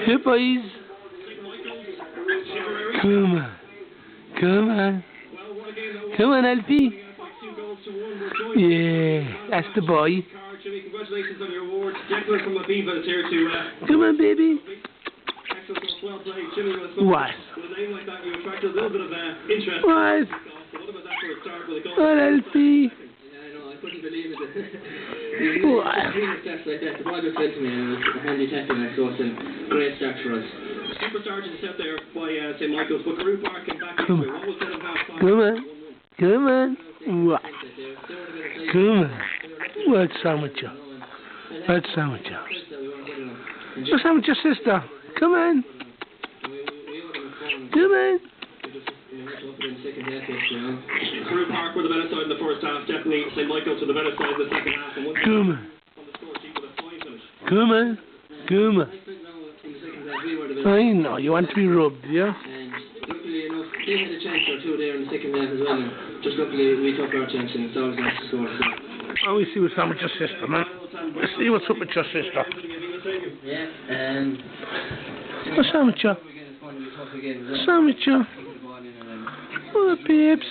Good boys. Come on. Come on. Come on, Alfie. Yeah, that's the boy. Congratulations on your award. Declan from Aviva is here to... Come on, baby. Well played. Jimmy, What? with a name like that, you attract a little bit of interest. What? What about that for a start with a goal? What, Alfie? Yeah, I know. I couldn't believe it. What? Steps like that. The ball just fell to me and it was a handy tackle, so it's a great start for us. Super sergeant set there by St. Michael's, but Carew Park came back into it. What was said in half time? Come on. Come on. What? Come on. What's wrong with you? What's wrong with you? What's wrong with your sister? Come on. Come on. Carew Park were the better side in the first half. Definitely St. Michael's were the better side in the second half. Come on. Come on. Come on. I know, you want to be rubbed, yeah? And luckily enough, they had a chance or two there in the second half as well. And just luckily we took our chance and it's always nice to score. Oh, we see what's wrong with your sister, man. Let's see what's up with your sister. Yeah, what's wrong with you? What's wrong with you? What, babes?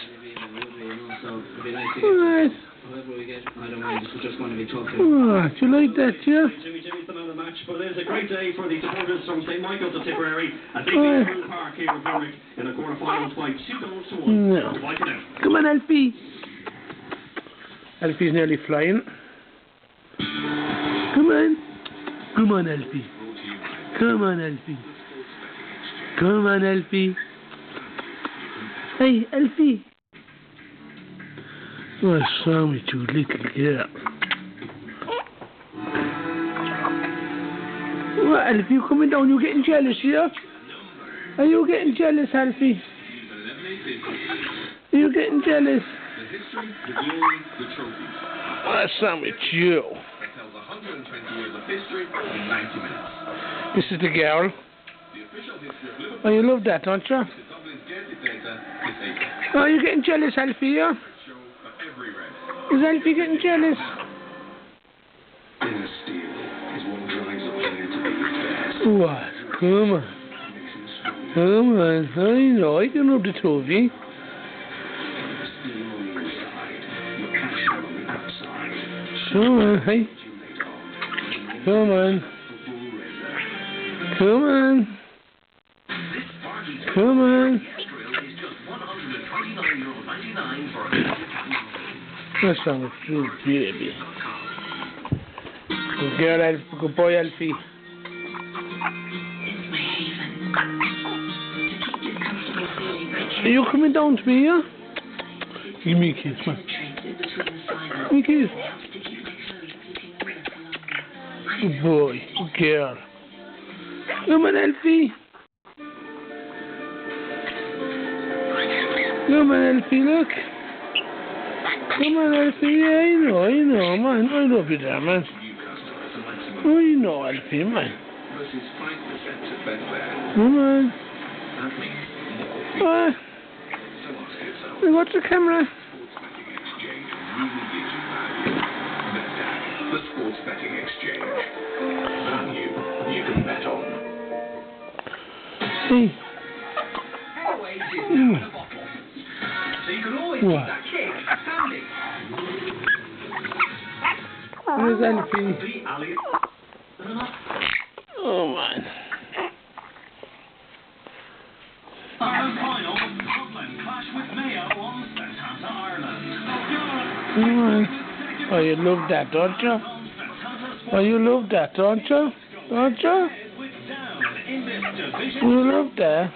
Alright. Oh, do you like that, yeah? Jimmy's the man of the match, but it is a great day for the supporters from St. Michael's of Tipperary as they beat Carew Park here in Berwick in the quarter-finals by 2-1. No. Come on, Alfie. Alfie's nearly flying. Come on. Come on, Alfie. Come on, Alfie. Come on, Alfie. Hey, Alfie. What's wrong with you, little girl? What, Alfie, you coming down? You getting jealous, yeah? Are you getting jealous, Alfie? Are you getting jealous? What's wrong with you? This is the girl. Oh, you love that, don't you? Oh, you getting jealous, Alfie, yeah? Is Alfie getting jealous? What? Come on. Come on. I know, I can rub the two of you. Come on, hey. Come on. Come on. Come on. What's wrong with you, baby? Good girl, Alfie. Good boy, Alfie. Are you coming down to me, yeah? Give me a kiss, man. Give me a kiss. Good boy. Good girl. Come on, Alfie. Come on, Alfie, look. Come on, Alfie. Yeah, I know, man. I love you there, man. I know, Alfie, man. Come on. What? What's the camera? The Sports Betting Exchange. Value you can bet on. Hey. So you can always keep that kick handy. Where's Alfie? Oh, man. Final, Scotland clash with Mayo on St. Ireland. Oh, you love that, don't you? Oh, you love that, don't you? Don't you? You love that.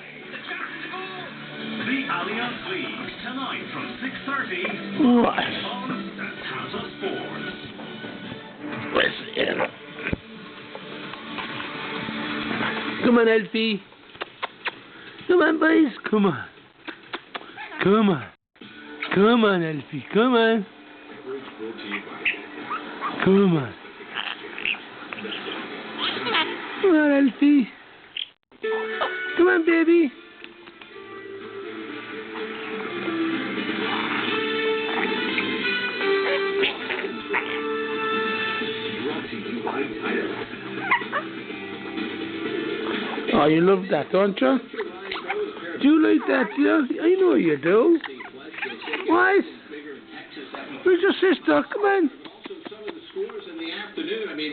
The Allianz League tonight from 6:30 What? on St. Sports. Where's it? Come on, Alfie. Come on, boys. Come on. Come on. Come on, Alfie. Come on. Come on. Come on, Alfie. Come on, baby. Oh, you love that, don't you? Do you like that, dear? I know you do. What? Where's your sister? Come on.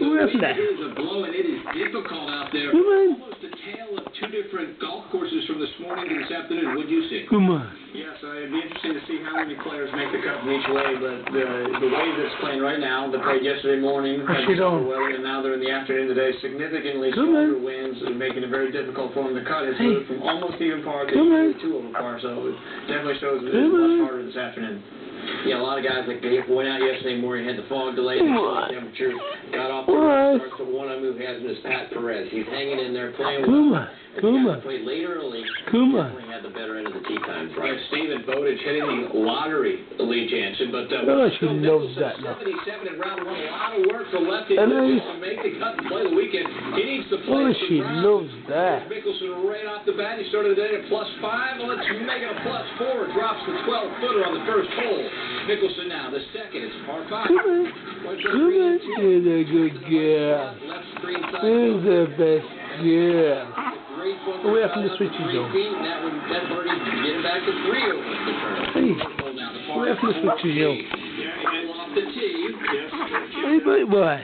Who is that? It is difficult out there. Come on. Almost a tale of two different golf courses from this morning to this afternoon. What do you see? Come on. Yes, it'd be interesting to see how many players make the cut from each way, but the way that's playing right now, they played yesterday morning, had summer weather, and now they're in the afternoon today, significantly stronger winds, and making it very difficult for them to cut. It's moved from almost even par to 2 over par, so it definitely shows that it's much harder this afternoon. Yeah, a lot of guys like they went out yesterday morning, had the fog delay, the temperature, got off the starts. The one I move has is Pat Perez. He's hanging in there playing well. Played late early. Definitely had the better end of the tee times, right? Stephen Bowditch hitting the lottery, Lee Jansen, but she loves that now. 77 in round one. A lot of work for lefty to make the cut and play the weekend. He needs to play she loves that. Mickelson right off the bat. He started the day at +5. Well, let's make it a +4. Drops the 12-footer on the first hole. Mickelson now, the second. It's par 5. Come on. You're the good girl. You're the best girl. Away from the switches, though. That birdie getting back to 3 over the turn. Hey, away from the switches, yo. Off the tee. Hey, boy.